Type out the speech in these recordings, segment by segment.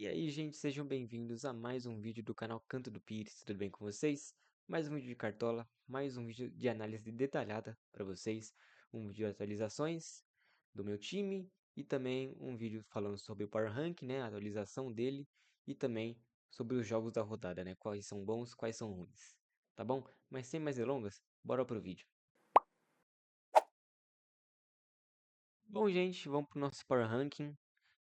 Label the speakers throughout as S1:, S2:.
S1: E aí, gente, sejam bem-vindos a mais um vídeo do canal Canto do Pires, tudo bem com vocês? Mais um vídeo de Cartola, mais um vídeo de análise detalhada para vocês, um vídeo de atualizações do meu time e também um vídeo falando sobre o Power Rank, né, a atualização dele e também sobre os jogos da rodada, né, quais são bons, quais são ruins, tá bom? Mas sem mais delongas, bora pro vídeo. Bom, gente, vamos pro nosso Power Ranking.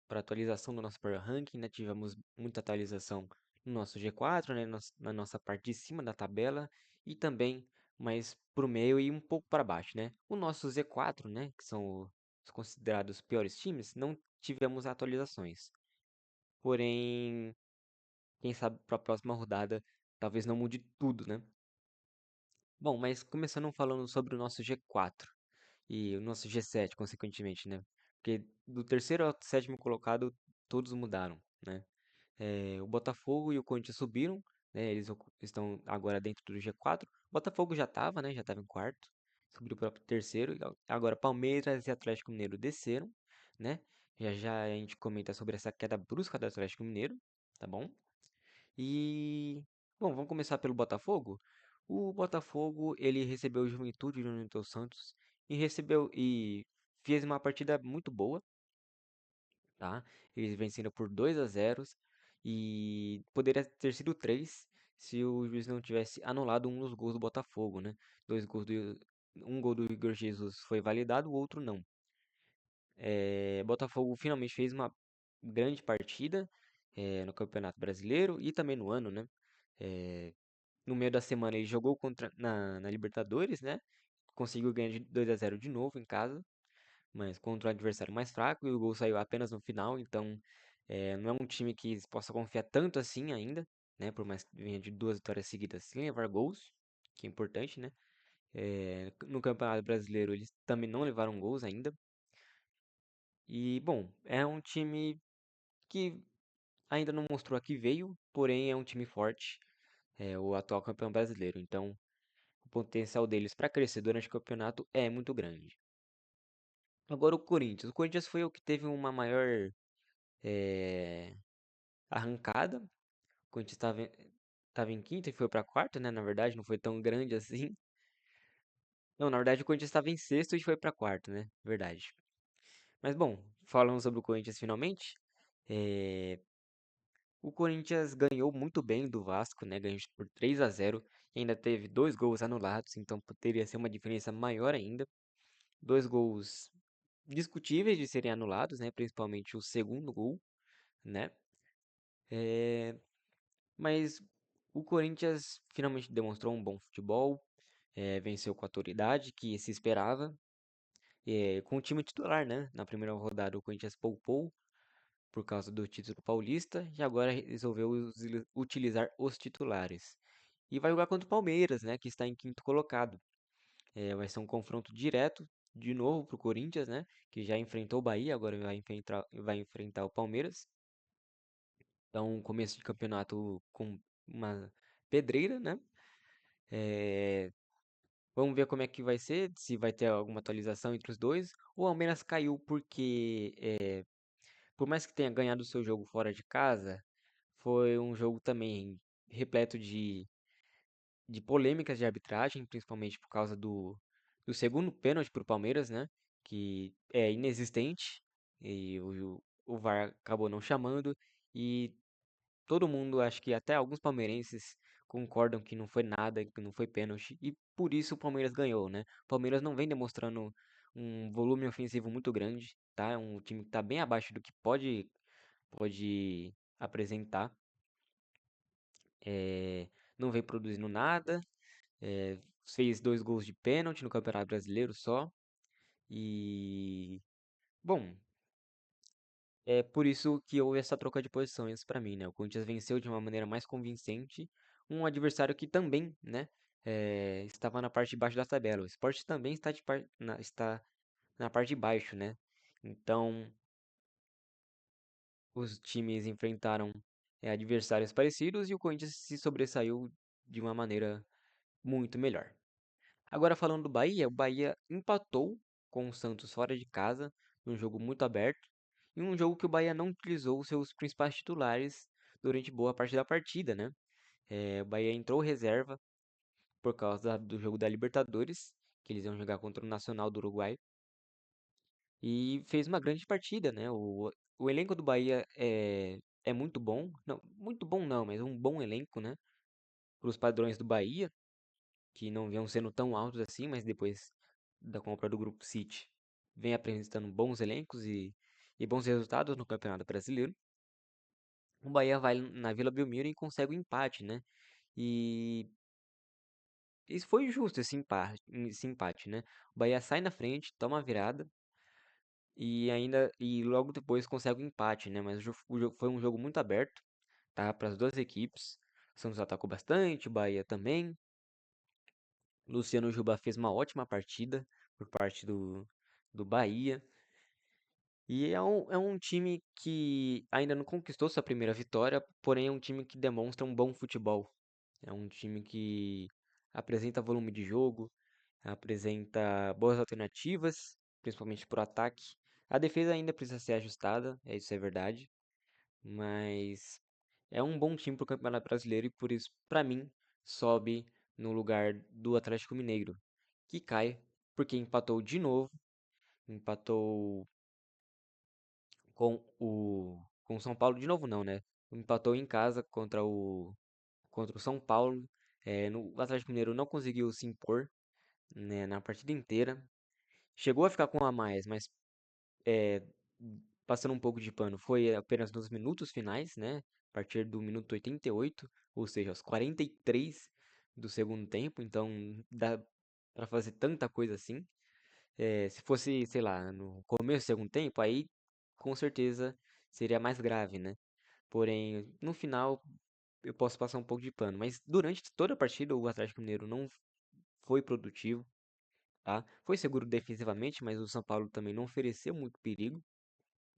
S1: Para atualização do nosso Power Ranking, né? Tivemos muita atualização no nosso G4, né? Na nossa parte de cima da tabela e também mais para o meio e um pouco para baixo, né? O nosso Z4, né? Que são os considerados piores times, não tivemos atualizações. Porém, quem sabe para a próxima rodada talvez não mude tudo, né? Bom, mas começando falando sobre o nosso G4 e o nosso G7, consequentemente, né? Porque do terceiro ao sétimo colocado, todos mudaram, né? O Botafogo e o Corinthians subiram, né? Eles estão agora dentro do G4. O Botafogo já estava, né? Já estava em quarto, subiu para o terceiro. Agora Palmeiras e Atlético Mineiro desceram, né? Já já a gente comenta sobre essa queda brusca do Atlético Mineiro, tá bom? E bom, vamos começar pelo Botafogo. O Botafogo, ele recebeu o Juventude do Newton Santos e fez uma partida muito boa, tá? Eles venceram por 2-0 e poderia ter sido 3 se o juiz não tivesse anulado um dos gols do Botafogo, né? Dois gols do Um gol do Igor Jesus foi validado, o outro não. Botafogo finalmente fez uma grande partida no Campeonato Brasileiro e também no ano, né? Eh, no meio da semana ele jogou na Libertadores, né? Conseguiu ganhar de 2-0 de novo em casa, mas contra o adversário mais fraco, e o gol saiu apenas no final, então não é um time que se possa confiar tanto assim ainda, né? Por mais que venha de 2 vitórias seguidas sem levar gols, que é importante, né? No Campeonato Brasileiro eles também não levaram gols ainda. E, bom, é um time que ainda não mostrou a que veio, porém é um time forte, o atual campeão brasileiro. Então, o potencial deles para crescer durante o campeonato é muito grande. Agora o Corinthians. O Corinthians foi o que teve uma maior eh, arrancada. O Corinthians estava em quinta e foi para quarta, né? Na verdade, não foi tão grande assim. Não, na verdade, o Corinthians estava em sexto e foi para quarto, né? Verdade. Mas bom, falando sobre o Corinthians finalmente, eh, o Corinthians ganhou muito bem do Vasco, né? Ganhou por 3-0 e ainda teve 2 gols anulados, então poderia ser uma diferença maior ainda. 2 gols discutíveis de serem anulados, né? Principalmente o segundo gol, né? É, mas o Corinthians finalmente demonstrou um bom futebol, venceu com autoridade, que se esperava, com o time titular, né? Na primeira rodada o Corinthians poupou por causa do título paulista e agora resolveu utilizar os titulares. E vai jogar contra o Palmeiras, né? Que está em quinto colocado. Vai ser um confronto direto de novo para o Corinthians, né? Que já enfrentou o Bahia, agora vai enfrentar o Palmeiras. Então, começo de campeonato com uma pedreira, né? É, Vamos ver como é que vai ser, se vai ter alguma atualização entre os dois. O Palmeiras caiu porque, por mais que tenha ganhado o seu jogo fora de casa, foi um jogo também repleto de polêmicas de arbitragem, principalmente por causa do segundo pênalti para o Palmeiras, né? Que é inexistente e o VAR acabou não chamando. E todo mundo, acho que até alguns palmeirenses concordam que não foi nada, que não foi pênalti, e por isso o Palmeiras ganhou, né? O Palmeiras não vem demonstrando um volume ofensivo muito grande, tá? É um time que tá bem abaixo do que pode apresentar. É, não vem produzindo nada, fez 2 gols de pênalti no Campeonato Brasileiro só, e bom, é por isso que houve essa troca de posições para mim, né? O Corinthians venceu de uma maneira mais convincente um adversário que também, né, estava na parte de baixo da tabela. O Sport também está na parte de baixo, né? Então, os times enfrentaram adversários parecidos e o Corinthians se sobressaiu de uma maneira muito melhor. Agora falando do Bahia, o Bahia empatou com o Santos fora de casa, num jogo muito aberto. em um jogo que o Bahia não utilizou os seus principais titulares durante boa parte da partida, né? O Bahia entrou reserva por causa do jogo da Libertadores, que eles iam jogar contra o Nacional do Uruguai, e fez uma grande partida, né? O elenco do Bahia é muito bom, não, muito bom não, mas um bom elenco, né? Para os padrões do Bahia, que não vinham sendo tão altos assim, mas depois da compra do Grupo City, vem apresentando bons elencos e bons resultados no Campeonato Brasileiro. O Bahia vai na Vila Belmiro e consegue o empate, né? E isso foi justo esse empate, né? O Bahia sai na frente, toma a virada e logo depois consegue o empate, né? Mas o jogo foi um jogo muito aberto, tá? Para as duas equipes. O Santos atacou bastante, o Bahia também. Luciano Juba fez uma ótima partida por parte do Bahia. E é um time que ainda não conquistou sua primeira vitória, porém é um time que demonstra um bom futebol. É um time que apresenta volume de jogo, apresenta boas alternativas, principalmente para o ataque. A defesa ainda precisa ser ajustada, isso é verdade, mas é um bom time para o Campeonato Brasileiro e por isso, para mim, sobe no lugar do Atlético Mineiro, que cai porque empatou de novo, empatou com o São Paulo de novo não, né? Empatou em casa contra o São Paulo. O Atlético Mineiro não conseguiu se impor, né, na partida inteira. Chegou a ficar com um a mais, mas é, passando um pouco de pano, foi apenas nos minutos finais, né? A partir do minuto 88, ou seja, aos 43 do segundo tempo. Então dá para fazer tanta coisa assim. Se fosse, sei lá, no começo do segundo tempo, aí com certeza seria mais grave, né? Porém, no final eu posso passar um pouco de pano. Mas durante toda a partida o Atlético Mineiro não foi produtivo, tá? Foi seguro defensivamente, mas o São Paulo também não ofereceu muito perigo.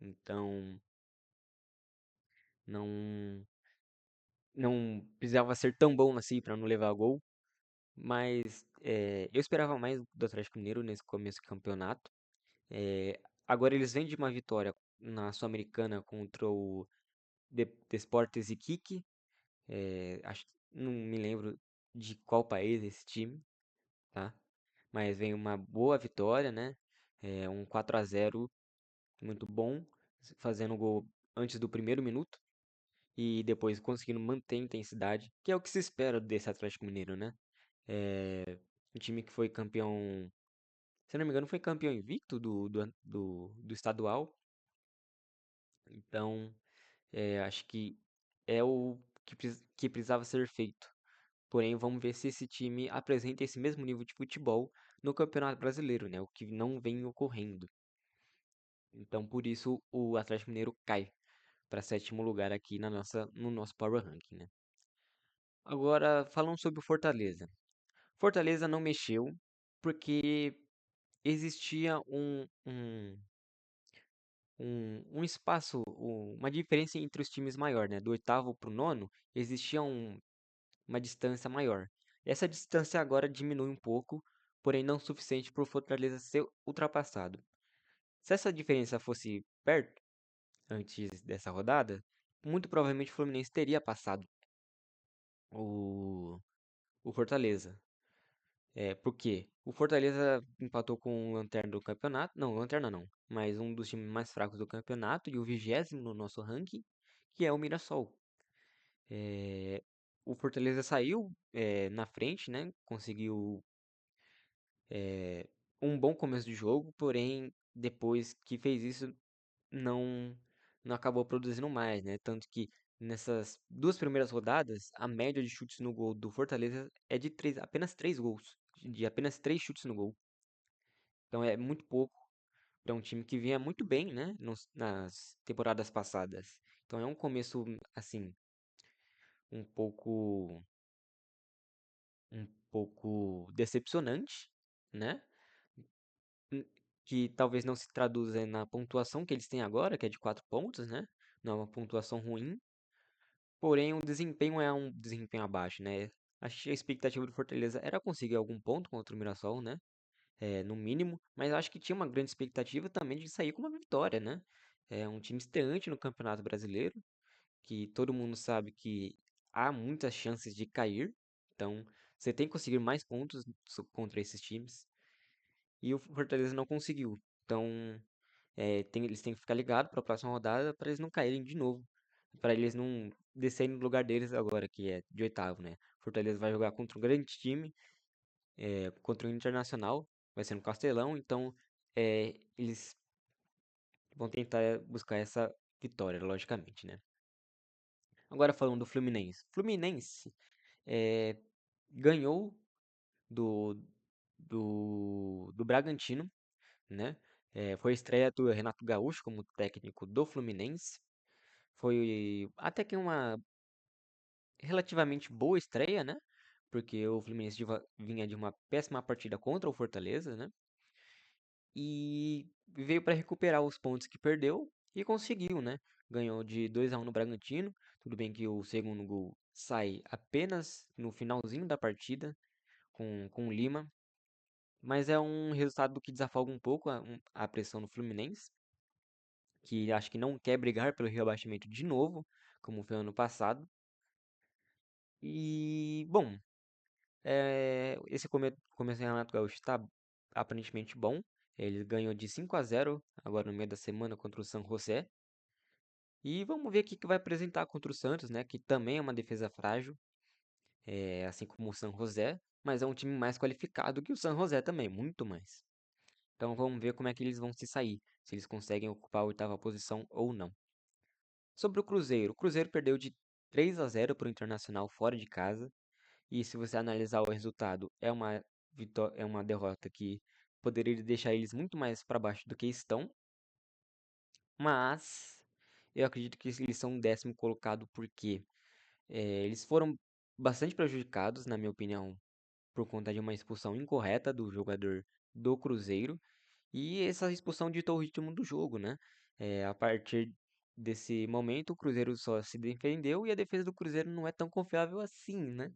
S1: Então, não não precisava ser tão bom assim para não levar gol. Mas eu esperava mais do Atlético Mineiro nesse começo do campeonato. Agora eles vêm de uma vitória na Sul-Americana contra o Desportes Iquique. Não me lembro de qual país é esse time, tá? Mas vem uma boa vitória, né? Um 4-0 muito bom, fazendo gol antes do primeiro minuto e depois conseguindo manter a intensidade, que é o que se espera desse Atlético Mineiro, né? Um time que foi campeão, se não me engano, foi campeão invicto do estadual. Então, acho que é o que precisava ser feito. Porém, vamos ver se esse time apresenta esse mesmo nível de futebol no Campeonato Brasileiro, né? O que não vem ocorrendo. Então, por isso, o Atlético Mineiro cai para sétimo lugar aqui no nosso Power Ranking, né? Agora, falando sobre o Fortaleza. Fortaleza não mexeu porque existia um espaço, uma diferença entre os times maior, né? Do oitavo para o nono, existia uma distância maior. Essa distância agora diminui um pouco, porém não o suficiente para o Fortaleza ser ultrapassado. Se essa diferença fosse perto, antes dessa rodada, muito provavelmente o Fluminense teria passado o, o Fortaleza. Por quê? O Fortaleza empatou com o Lanterna do campeonato. Não, Lanterna não. Mas um dos times mais fracos do campeonato e o 20º no nosso ranking, que é o Mirassol. É, o Fortaleza saiu na frente, né? Conseguiu um bom começo de jogo, porém, depois que fez isso, não, não acabou produzindo mais, né? Tanto que nessas duas primeiras rodadas, a média de chutes no gol do Fortaleza é de apenas 3 gols, de apenas 3 chutes no gol. Então é muito pouco para um time que vinha muito bem, né? Nas temporadas passadas. Então é um começo, assim, um pouco, um pouco decepcionante, né? Hum, Que talvez não se traduza na pontuação que eles têm agora, que é de 4 pontos, né? Não é uma pontuação ruim, porém o desempenho é um desempenho abaixo, né? Acho que a expectativa do Fortaleza era conseguir algum ponto contra o Mirassol, né? No mínimo, mas acho que tinha uma grande expectativa também de sair com uma vitória, né? É um time estreante no Campeonato Brasileiro, que todo mundo sabe que há muitas chances de cair. Então, você tem que conseguir mais pontos contra esses times. E o Fortaleza não conseguiu. Então, eles têm que ficar ligados para a próxima rodada para eles não caírem de novo. Para eles não descerem no lugar deles agora, que é de oitavo, né? Fortaleza vai jogar contra um grande time, contra o Internacional, vai ser no Castelão, então eles vão tentar buscar essa vitória, logicamente, né? Agora falando do Fluminense. Fluminense eh, ganhou do, do Bragantino, né? Foi a estreia do Renato Gaúcho como técnico do Fluminense. Foi até que uma relativamente boa estreia, né? Porque o Fluminense vinha de uma péssima partida contra o Fortaleza, né? E veio para recuperar os pontos que perdeu e conseguiu, né? Ganhou de 2-1 no Bragantino. Tudo bem que o segundo gol sai apenas no finalzinho da partida com o Lima, mas é um resultado que desafoga um pouco a pressão no Fluminense, que acho que não quer brigar pelo rebaixamento de novo, como foi ano passado. E, bom, esse começo do Renato Gaúcho está aparentemente bom. Ele ganhou de 5-0 agora no meio da semana contra o San José. E vamos ver o que vai apresentar contra o Santos, né? Que também é uma defesa frágil, assim como o San José, mas é um time mais qualificado que o San José também, muito mais. Então vamos ver como é que eles vão se sair, se eles conseguem ocupar a oitava posição ou não. Sobre o Cruzeiro perdeu de 3-0 para o Internacional fora de casa. E se você analisar o resultado, é uma derrota que poderia deixar eles muito mais para baixo do que estão. Mas eu acredito que eles são um décimo colocado porque eles foram bastante prejudicados, na minha opinião, por conta de uma expulsão incorreta do jogador do Cruzeiro. E essa expulsão ditou o ritmo do jogo, né? A partir desse momento, o Cruzeiro só se defendeu e a defesa do Cruzeiro não é tão confiável assim, né?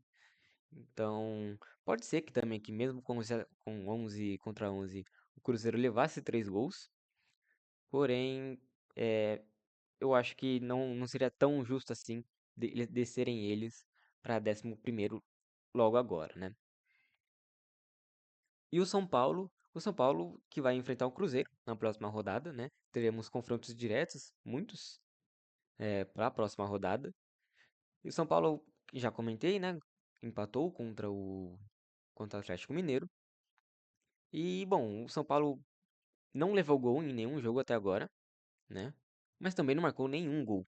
S1: Então, pode ser que também, que mesmo com 11 contra 11, o Cruzeiro levasse 3 gols. Porém, é, eu acho que não seria tão justo assim descerem eles para 11º logo agora, né? E o São Paulo que vai enfrentar o Cruzeiro na próxima rodada, né? Teremos confrontos diretos, muitos, para a próxima rodada. E o São Paulo, já comentei, né? Empatou contra o Atlético Mineiro. E, bom, o São Paulo não levou gol em nenhum jogo até agora, né? Mas também não marcou nenhum gol.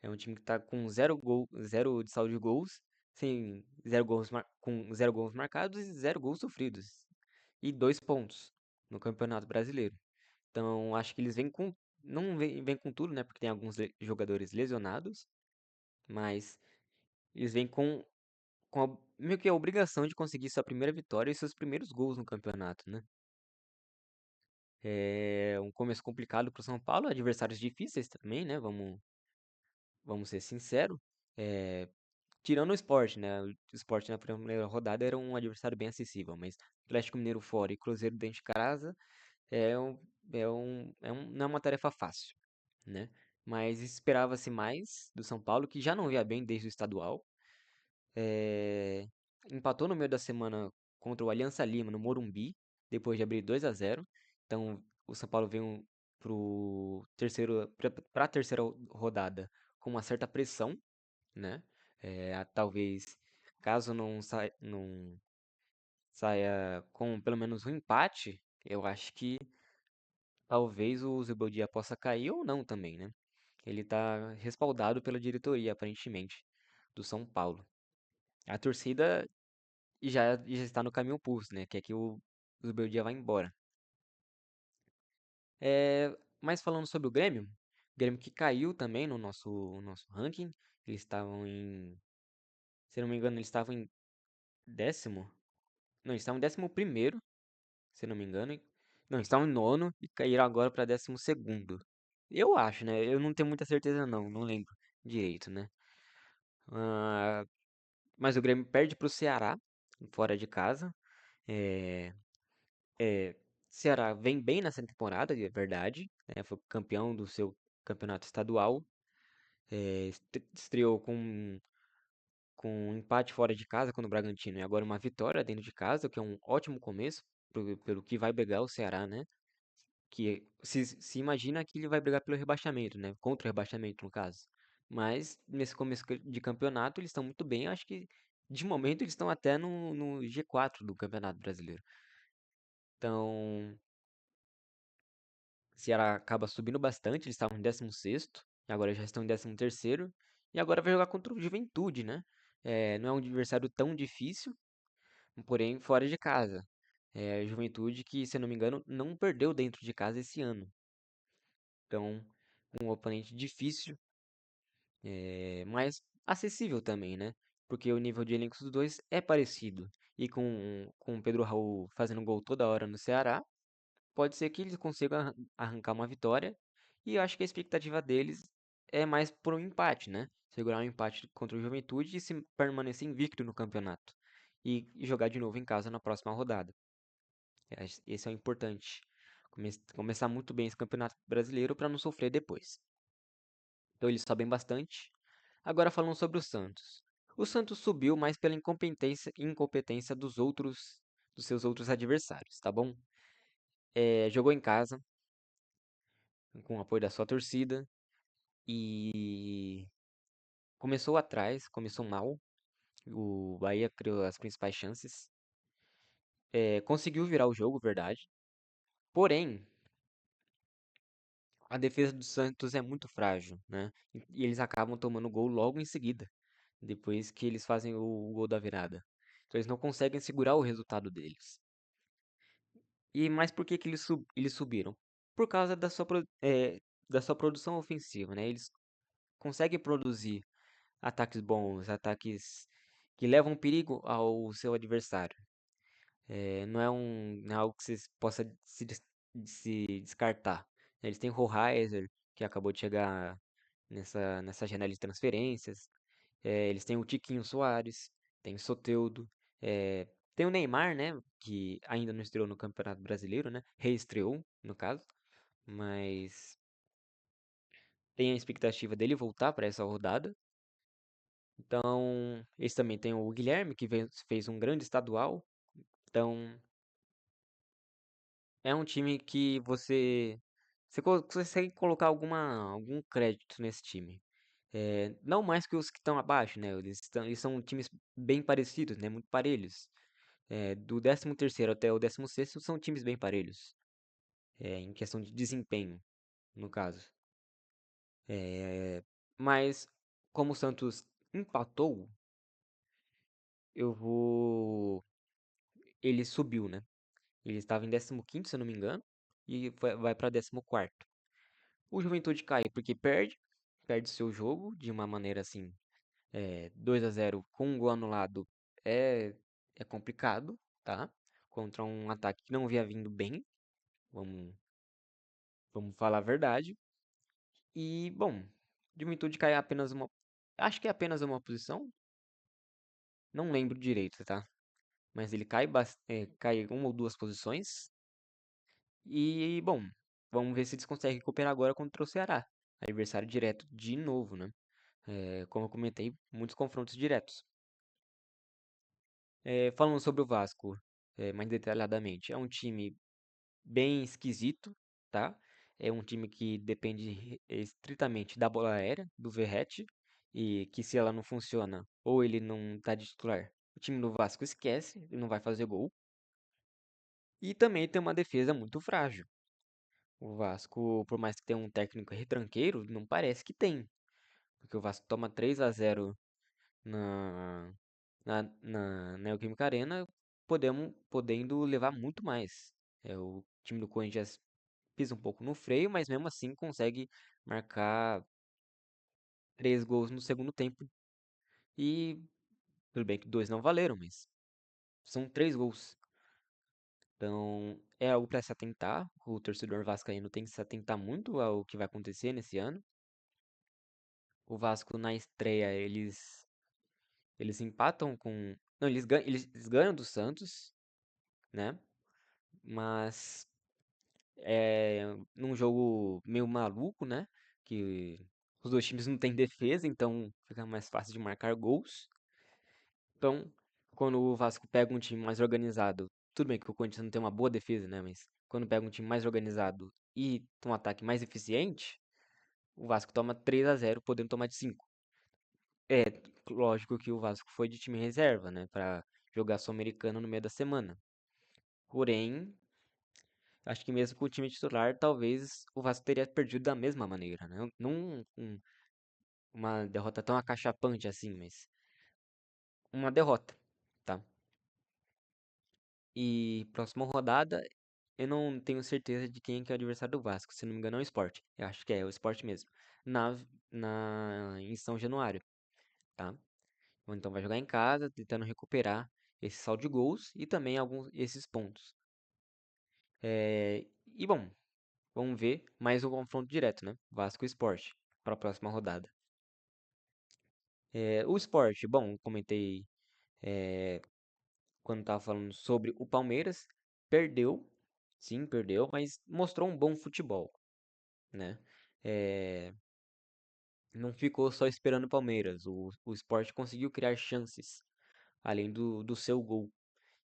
S1: É um time que tá com zero de saldo de gols, sem com 0 gols marcados e 0 gols sofridos. E 2 pontos no Campeonato Brasileiro. Então, acho que eles vêm com. Não vêm com tudo, né? Porque tem alguns jogadores lesionados. Mas eles vêm meio que a obrigação de conseguir sua primeira vitória e seus primeiros gols no campeonato, né? É um começo complicado para o São Paulo, adversários difíceis também, né? Vamos ser sinceros. É, tirando o Sport, né? O Sport na primeira rodada era um adversário bem acessível, mas Atlético Mineiro fora e Cruzeiro dentro de casa é um, não é uma tarefa fácil, né? Mas esperava-se mais do São Paulo, que já não via bem desde o estadual. É, empatou no meio da semana contra o Aliança Lima no Morumbi, depois de abrir 2-0. Então o São Paulo veio para a terceira rodada com uma certa pressão, né? Talvez caso não saia com pelo menos um empate, eu acho que talvez o Zubeldia possa cair ou não também, né? Ele está respaldado pela diretoria, aparentemente, do São Paulo. A torcida já está no caminho oposto, né? Quer que o Zubeldia vá embora. Mas falando sobre o Grêmio que caiu também no nosso ranking. Eles estavam em. Se não me engano, eles estavam em décimo. Não, eles estavam em 11º, se não me engano. Não, eles estavam em nono e caíram agora para 12º. Eu acho, né? Eu não tenho muita certeza não lembro direito, né? Ah, mas o Grêmio perde para o Ceará, fora de casa. É, Ceará vem bem nessa temporada, é verdade, né? Foi campeão do seu campeonato estadual. Estreou com um empate fora de casa contra o Bragantino e agora uma vitória dentro de casa, o que é um ótimo começo pelo que vai brigar o Ceará, né? Que se imagina que ele vai brigar pelo rebaixamento, né? Contra o rebaixamento, no caso. Mas nesse começo de campeonato eles estão muito bem. Eu acho que de momento eles estão até no G4 do Campeonato Brasileiro. Então, o Ceará acaba subindo bastante. Eles estavam em 16º, e agora já estão em 13º. E agora vai jogar contra o Juventude, né? Não é um adversário tão difícil, porém fora de casa. Juventude que, se eu não me engano, não perdeu dentro de casa esse ano. Então, um oponente difícil, mas acessível também, né? Porque o nível de elenco dos dois é parecido. E com o Pedro Raul fazendo gol toda hora no Ceará, pode ser que eles consigam arrancar uma vitória. E eu acho que a expectativa deles é mais por um empate, né? Segurar um empate contra o Juventude e se permanecer invicto no campeonato. E jogar de novo em casa na próxima rodada. Esse é o importante. Começar muito bem esse campeonato brasileiro para não sofrer depois. Então eles sobem bastante. Agora falando sobre o Santos. O Santos subiu mais pela incompetência dos seus outros adversários, tá bom? Jogou em casa, com o apoio da sua torcida, e começou atrás, começou mal. O Bahia criou as principais chances. Conseguiu virar o jogo, verdade. Porém, a defesa do Santos é muito frágil, né? E eles acabam tomando gol logo em seguida, depois que eles fazem o gol da virada. Então eles não conseguem segurar o resultado deles. Mas por que que eles subiram? Por causa da sua produção ofensiva, né? Eles conseguem produzir ataques bons, ataques que levam perigo ao seu adversário. Não é algo que você possa se descartar. Eles têm o Hoheiser, que acabou de chegar nessa janela de transferências. Eles têm o Tiquinho Soares, tem o Soteldo, tem o Neymar, né? Que ainda não estreou no Campeonato Brasileiro, né? Reestreou, no caso, mas tem a expectativa dele voltar para essa rodada. Então, eles também têm o Guilherme, que fez um grande estadual. Então, é um time que você consegue colocar algum crédito nesse time. Não mais que os que estão abaixo, né? Eles são times bem parecidos, né? Muito parelhos. Do 13º até o 16º são times bem parelhos, em questão de desempenho, no caso. Mas como o Santos empatou, eu vou. Ele subiu, né? Ele estava em 15º, se eu não me engano, e vai para 14º. O Juventude cai porque perde seu jogo de uma maneira assim, 2-0 com um gol anulado é, é complicado, tá? Contra um ataque que não vinha vindo bem, vamos, vamos falar a verdade. E, bom, Juventude cai apenas uma. Acho que é apenas uma posição, não lembro direito, tá? Mas ele cai uma ou duas posições. E, bom, vamos ver se eles conseguem recuperar agora contra o Ceará. Adversário direto de novo, né? Como eu comentei, muitos confrontos diretos. Falando sobre o Vasco, mais detalhadamente, é um time bem esquisito, tá? É um time que depende estritamente da bola aérea, do Verratti, e que se ela não funciona ou ele não tá de titular, o time do Vasco esquece, ele não vai fazer gol. E também tem uma defesa muito frágil. O Vasco, por mais que tenha um técnico retranqueiro, não parece que tem. Porque o Vasco toma 3-0 na, na Neoquímica Arena, podendo levar muito mais. O time do Corinthians pisa um pouco no freio, mas mesmo assim consegue marcar 3 gols no segundo tempo. E tudo bem que dois não valeram, mas são 3 gols. Então é algo para se atentar. O torcedor vascaíno tem que se atentar muito ao que vai acontecer nesse ano. O Vasco na estreia eles empatam não, eles ganham do Santos, né? Mas É num jogo meio maluco, né? Que os dois times não têm defesa, então fica mais fácil de marcar gols. Então, quando o Vasco pega um time mais organizado, tudo bem que o Corinthians não tem uma boa defesa, né? Mas quando pega um time mais organizado e um ataque mais eficiente, o Vasco toma 3-0, podendo tomar de 5. É, lógico que o Vasco foi de time reserva, né? Pra jogar Sul-Americano no meio da semana. Porém, acho que mesmo com o time titular, talvez o Vasco teria perdido da mesma maneira, né? Não uma derrota tão acachapante assim, mas uma derrota, tá? E próxima rodada, eu não tenho certeza de quem que é o adversário do Vasco. Se não me engano, é o Sport. Eu acho que é o Sport mesmo. Em São Januário, tá? Então vai jogar em casa, tentando recuperar esse saldo de gols e também alguns esses pontos. E bom, vamos ver mais um confronto direto, né? Vasco e Sport para a próxima rodada. O Sport, bom, comentei quando estava falando sobre o Palmeiras, perdeu, sim, perdeu, mas mostrou um bom futebol, né? É, não ficou só esperando o Palmeiras, o Sport conseguiu criar chances, além do seu gol,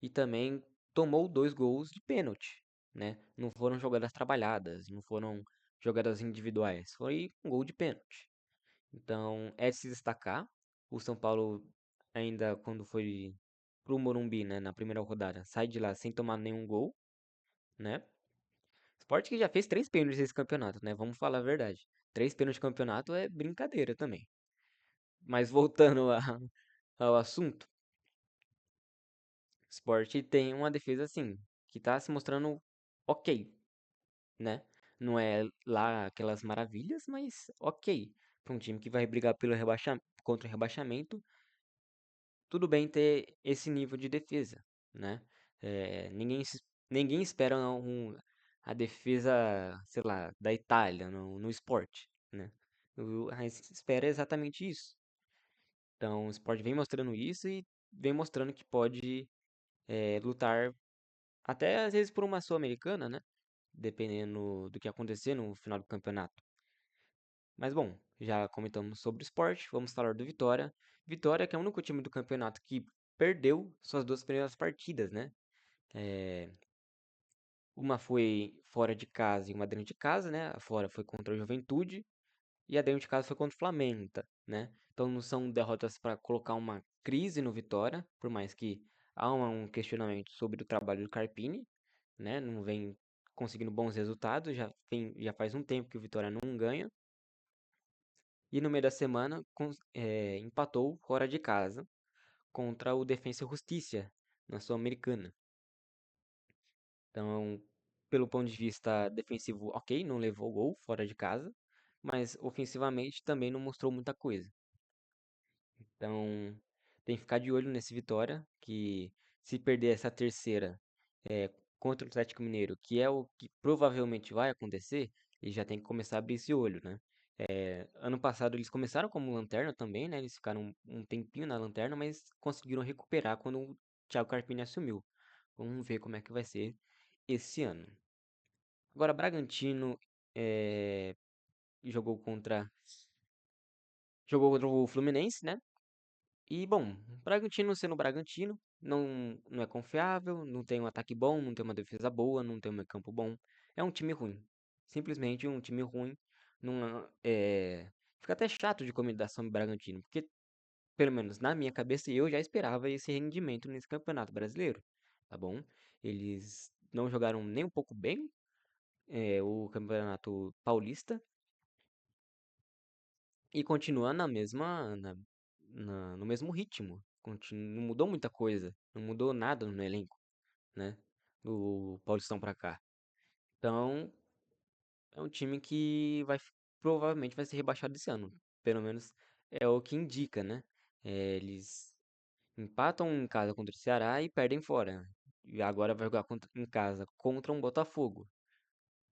S1: e também tomou 2 gols de pênalti, né? Não foram jogadas trabalhadas, não foram jogadas individuais, foi um gol de pênalti. Então, é de se destacar. O São Paulo, ainda quando foi pro Morumbi, né, na primeira rodada, sai de lá sem tomar nenhum gol, né? Sport que já fez 3 pênaltis nesse campeonato, né? Vamos falar a verdade. 3 pênaltis de campeonato é brincadeira também. Mas voltando ao assunto, o Sport tem uma defesa assim, que tá se mostrando ok, né? Não é lá aquelas maravilhas, mas ok. Para um time que vai brigar pelo contra o rebaixamento, tudo bem ter esse nível de defesa, né? Ninguém espera a defesa, sei lá, da Itália no esporte, né? A gente espera exatamente isso. Então, o esporte vem mostrando isso e vem mostrando que pode lutar até às vezes por uma Sul-Americana, né? Dependendo do que acontecer no final do campeonato. Mas bom, já comentamos sobre o esporte, vamos falar do Vitória. Vitória que é o único time do campeonato que perdeu suas 2 primeiras partidas, né? É, uma foi fora de casa e uma dentro de casa, né? A fora foi contra a Juventude e a dentro de casa foi contra o Flamengo, né? Então não são derrotas para colocar uma crise no Vitória, por mais que há um questionamento sobre o trabalho do Carpini, né? Não vem conseguindo bons resultados, já faz um tempo que o Vitória não ganha. E no meio da semana empatou fora de casa contra o Defensa e Justiça na Sul-Americana. Então, pelo ponto de vista defensivo, ok, não levou gol fora de casa, mas ofensivamente também não mostrou muita coisa. Então, tem que ficar de olho nesse Vitória, que se perder essa terceira contra o Atlético Mineiro, que é o que provavelmente vai acontecer, ele já tem que começar a abrir esse olho, né? Ano passado eles começaram como lanterna também, né? Eles ficaram um tempinho na lanterna, mas conseguiram recuperar quando o Thiago Carpini assumiu. Vamos ver como é que vai ser esse ano. Agora, Bragantino eh, jogou contra jogou contra o Fluminense, né? E bom, Bragantino sendo Bragantino, não é confiável, não tem um ataque bom, não tem uma defesa boa, não tem um meio campo bom. É um time ruim. Simplesmente um time ruim. Não, fica até chato de comentar sobre Bragantino, porque pelo menos na minha cabeça eu já esperava esse rendimento nesse Campeonato Brasileiro, tá bom? Eles não jogaram nem um pouco bem o Campeonato Paulista e continua no mesmo ritmo. Não mudou muita coisa, não mudou nada no elenco, né? Do Paulistão pra cá. Então, é um time que provavelmente vai ser rebaixado esse ano. Pelo menos é o que indica, né? Eles empatam em casa contra o Ceará e perdem fora. E agora vai jogar em casa contra um Botafogo.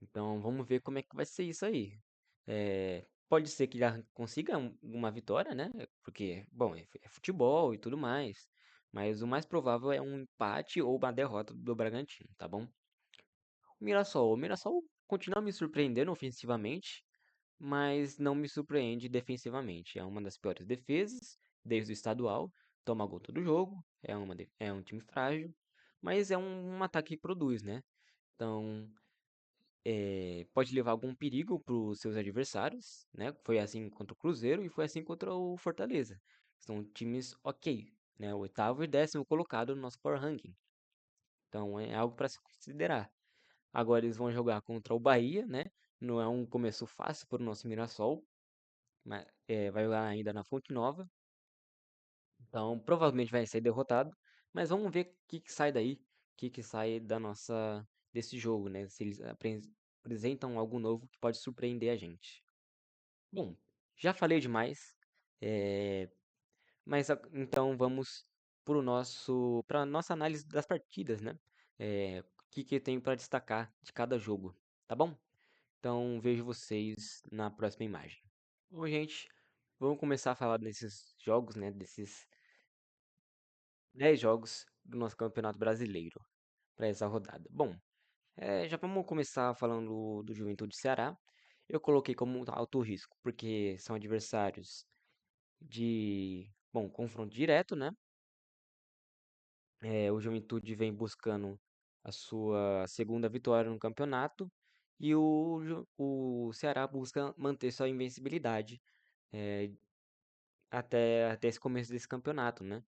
S1: Então vamos ver como é que vai ser isso aí. Pode ser que já consiga uma vitória, né? Porque, bom, é futebol e tudo mais. Mas o mais provável é um empate ou uma derrota do Bragantino, tá bom? O Mirassol continua me surpreendendo ofensivamente, mas não me surpreende defensivamente. É uma das piores defesas desde o estadual, toma gol todo jogo, é um time frágil, mas é um ataque que produz, né? Então, pode levar algum perigo para os seus adversários, né? Foi assim contra o Cruzeiro e foi assim contra o Fortaleza. São times ok, né? O oitavo e décimo colocado no nosso Power Ranking. Então é algo para se considerar. Agora eles vão jogar contra o Bahia, né? Não é um começo fácil para o nosso Mirassol, mas vai jogar ainda na Fonte Nova. Então provavelmente vai ser derrotado. Mas vamos ver o que, que sai daí, o que, que sai da nossa desse jogo, né? Se eles apresentam algo novo que pode surpreender a gente. Bom, já falei demais, eh, mas então vamos para nossa análise das partidas, né? O que, que eu tenho para destacar de cada jogo, tá bom? Então vejo vocês na próxima imagem. Bom, gente, vamos começar a falar desses jogos, né? Desses 10 jogos do nosso Campeonato Brasileiro para essa rodada. Bom, já vamos começar falando do Juventude Ceará. Eu coloquei como alto risco, porque são adversários bom, confronto direto, né? O Juventude vem buscando a sua segunda vitória no campeonato e o Ceará busca manter sua invencibilidade eh, até esse começo desse campeonato, né?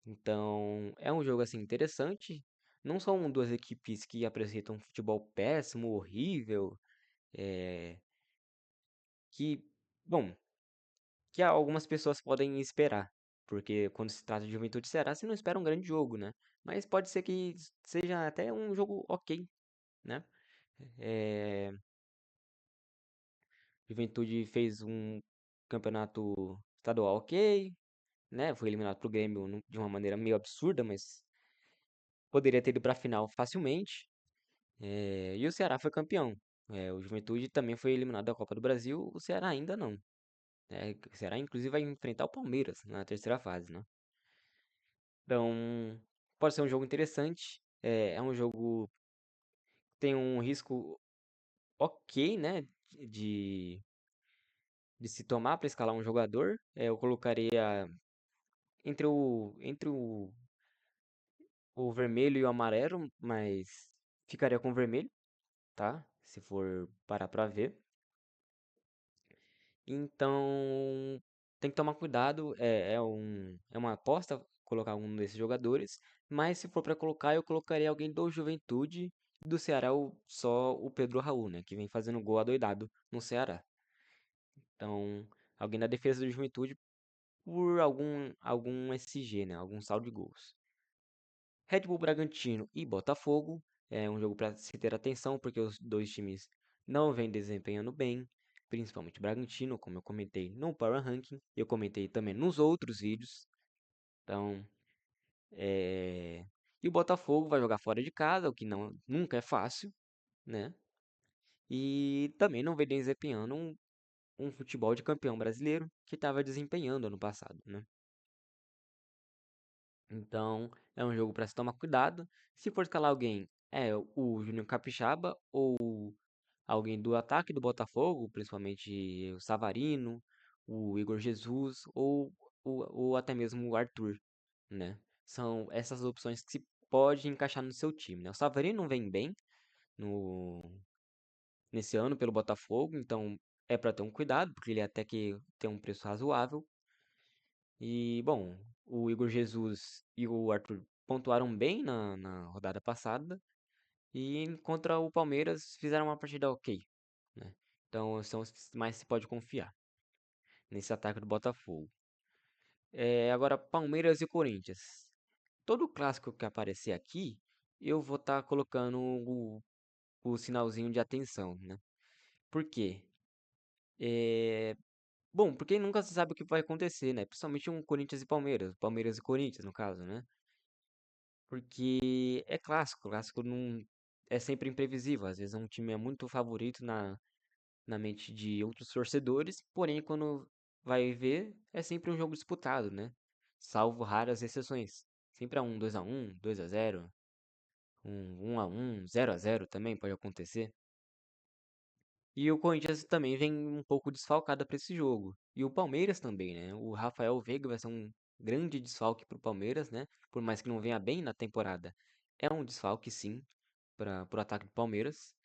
S1: Então, é um jogo assim interessante. Não são duas equipes que apresentam um futebol péssimo, horrível, eh, que, bom, que algumas pessoas podem esperar. Porque quando se trata de Juventude e Ceará, você não espera um grande jogo, né? Mas pode ser que seja até um jogo ok, né? É, Juventude fez um campeonato estadual ok, né? Foi eliminado pro Grêmio de uma maneira meio absurda, mas poderia ter ido pra final facilmente. E o Ceará foi campeão. O Juventude também foi eliminado da Copa do Brasil, o Ceará ainda não. O Ceará, inclusive, vai enfrentar o Palmeiras na terceira fase, né? Então, pode ser um jogo interessante. É um jogo que tem um risco ok, né? De, de se tomar para escalar um jogador. Eu colocaria entre o vermelho e o amarelo, mas ficaria com o vermelho, tá? Se for parar pra ver. Então, tem que tomar cuidado. É uma aposta colocar um desses jogadores. Mas se for para colocar, eu colocaria alguém do Juventude e do Ceará, só o Pedro Raul, né? Que vem fazendo gol adoidado no Ceará. Então, alguém da defesa do Juventude por algum SG, né? Algum saldo de gols. Red Bull Bragantino e Botafogo. É um jogo para se ter atenção, porque os dois times não vêm desempenhando bem, principalmente o Bragantino, como eu comentei no Power Ranking, eu comentei também nos outros vídeos. Então, é... E o Botafogo vai jogar fora de casa, o que nunca é fácil, né? E também não vem desempenhando um futebol de campeão brasileiro que estava desempenhando ano passado, né? Então, é um jogo para se tomar cuidado. Se for escalar alguém, é o Júnior Capixaba ou alguém do ataque do Botafogo, principalmente o Savarino, o Igor Jesus ou até mesmo o Arthur, né? São essas opções que se pode encaixar no seu time, né? O Savarino não vem bem no, nesse ano pelo Botafogo, então é para ter um cuidado, porque ele até que tem um preço razoável. E, bom, o Igor Jesus e o Arthur pontuaram bem na rodada passada. E contra o Palmeiras fizeram uma partida ok, né? Então são os que mais se pode confiar nesse ataque do Botafogo. Agora, Palmeiras e Corinthians. Todo clássico que aparecer aqui, eu vou estar colocando o sinalzinho de atenção, né? Por quê? É, Bom, porque nunca se sabe o que vai acontecer, né? Principalmente um Corinthians e Palmeiras. Palmeiras e Corinthians, no caso, né? Porque é clássico. Clássico não é sempre imprevisível. Às vezes um time é muito favorito na mente de outros torcedores, porém, quando vai ver, é sempre um jogo disputado, né? Salvo raras exceções. Sempre é um 2-1, 2-0. Um 1-1, 0-0 também pode acontecer. E o Corinthians também vem um pouco desfalcado para esse jogo. E o Palmeiras também, né? O Rafael Veiga vai ser um grande desfalque para o Palmeiras, né? Por mais que não venha bem na temporada, é um desfalque sim para o ataque do Palmeiras.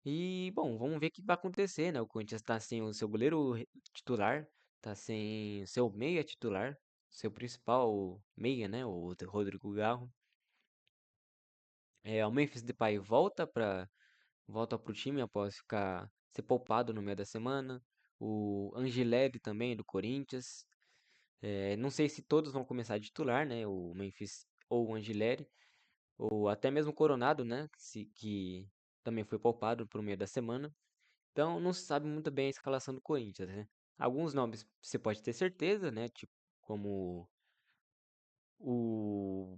S1: E, bom, vamos ver o que vai acontecer, né? O Corinthians está sem o seu titular, tá sem o seu meia titular, seu principal meia, né? O Rodrigo Garro. O Memphis Depay volta pro time após ficar ser poupado no meio da semana. O Angelelli também do Corinthians. Não sei se todos vão começar a titular, né? O Memphis ou o Angelelli, ou até mesmo o Coronado, né? Que também foi poupado pro meio da semana. Então não se sabe muito bem a escalação do Corinthians, né? Alguns nomes você pode ter certeza, né? Tipo, como o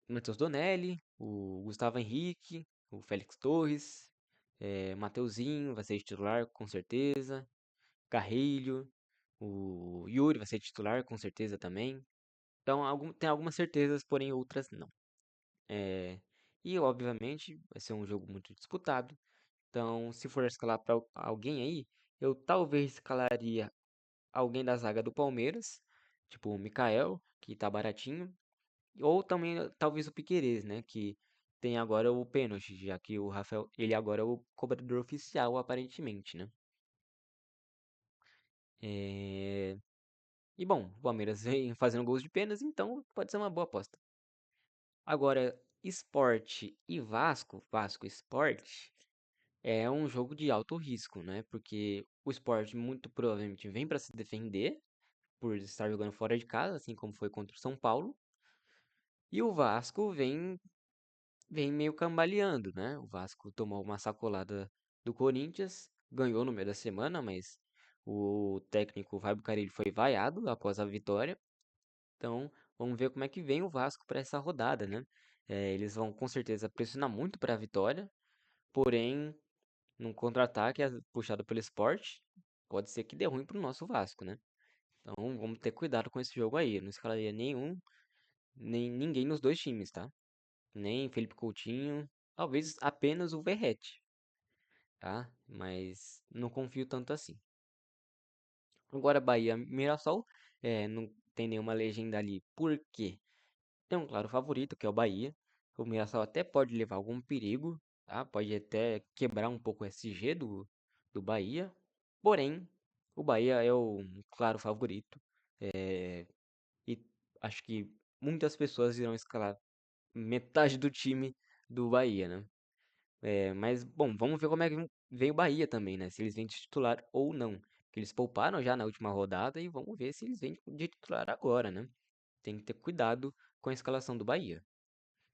S1: Matheus Donelli, o Gustavo Henrique, o Félix Torres, Mateuzinho vai ser titular com certeza, Carrilho, o Yuri vai ser titular com certeza também. Então tem algumas certezas, porém outras não. É, e obviamente vai ser um jogo muito disputado. Então, se for escalar para alguém aí, eu talvez escalaria alguém da zaga do Palmeiras, tipo o Mikael, que tá baratinho, ou também talvez o Piquerez, né, que tem agora o pênalti, já que o Rafael, ele agora é o cobrador oficial aparentemente, né? É, E bom, o Palmeiras vem fazendo gols de pênalti, então pode ser uma boa aposta. Agora, Sport e Vasco, Vasco e Sport, é um jogo de alto risco, né? Porque o Sport muito provavelmente vem para se defender por estar jogando fora de casa, assim como foi contra o São Paulo. E o Vasco vem meio cambaleando, né? O Vasco tomou uma sacolada do Corinthians, ganhou no meio da semana, mas o técnico Fábio Carille foi vaiado após a vitória. Então, vamos ver como é que vem o Vasco para essa rodada, né? Eles vão com certeza pressionar muito para a vitória, porém, num contra-ataque puxado pelo Sport, pode ser que dê ruim para o nosso Vasco, né? Então, vamos ter cuidado com esse jogo aí. Eu não escalaria nem ninguém nos dois times, tá? Nem Felipe Coutinho, talvez apenas o Verratti, tá? Mas não confio tanto assim. Agora, Bahia Mirassol, não tem nenhuma legenda ali, por quê? Tem um claro favorito, que é o Bahia. O Mirassol até pode levar algum perigo, tá? Pode até quebrar um pouco o SG do Bahia. Porém, o Bahia é o claro favorito. E acho que muitas pessoas irão escalar metade do time do Bahia, né? Mas, bom, vamos ver como é que vem o Bahia também, né? Se eles vêm de titular ou não. Porque eles pouparam já na última rodada e vamos ver se eles vêm de titular agora, né? Tem que ter cuidado com a escalação do Bahia,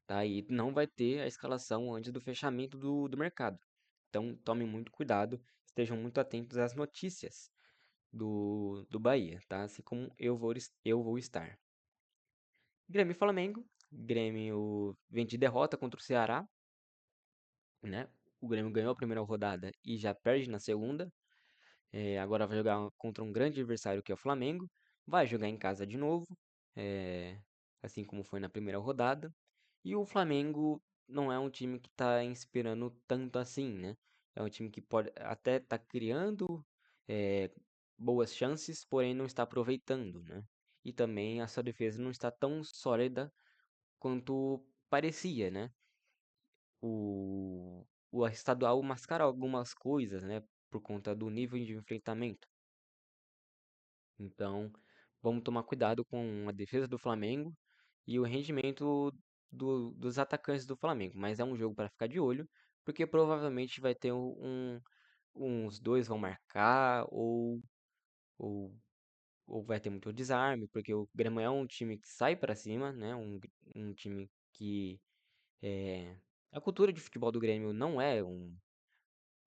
S1: tá? E não vai ter a escalação antes do fechamento do mercado. Então, tomem muito cuidado, estejam muito atentos às notícias do Bahia, tá? Assim como eu vou estar. Grêmio e Flamengo. Grêmio vem de derrota contra o Ceará, né? O Grêmio ganhou a primeira rodada e já perde na segunda. Agora vai jogar contra um grande adversário que é o Flamengo. Vai jogar em casa de novo, é, assim como foi na primeira rodada. E o Flamengo não é um time que está inspirando tanto assim, né? É um time que pode até estar criando é, boas chances, porém não está aproveitando, né? E também a sua defesa não está tão sólida quanto parecia, né? O estadual mascara algumas coisas, né? Por conta do nível de enfrentamento. Então, vamos tomar cuidado com a defesa do Flamengo e o rendimento dos atacantes do Flamengo. Mas é um jogo para ficar de olho, porque provavelmente vai ter uns dois vão marcar ou, ou vai ter muito desarme, porque o Grêmio é um time que sai para cima, né? Um time que a cultura de futebol do Grêmio não é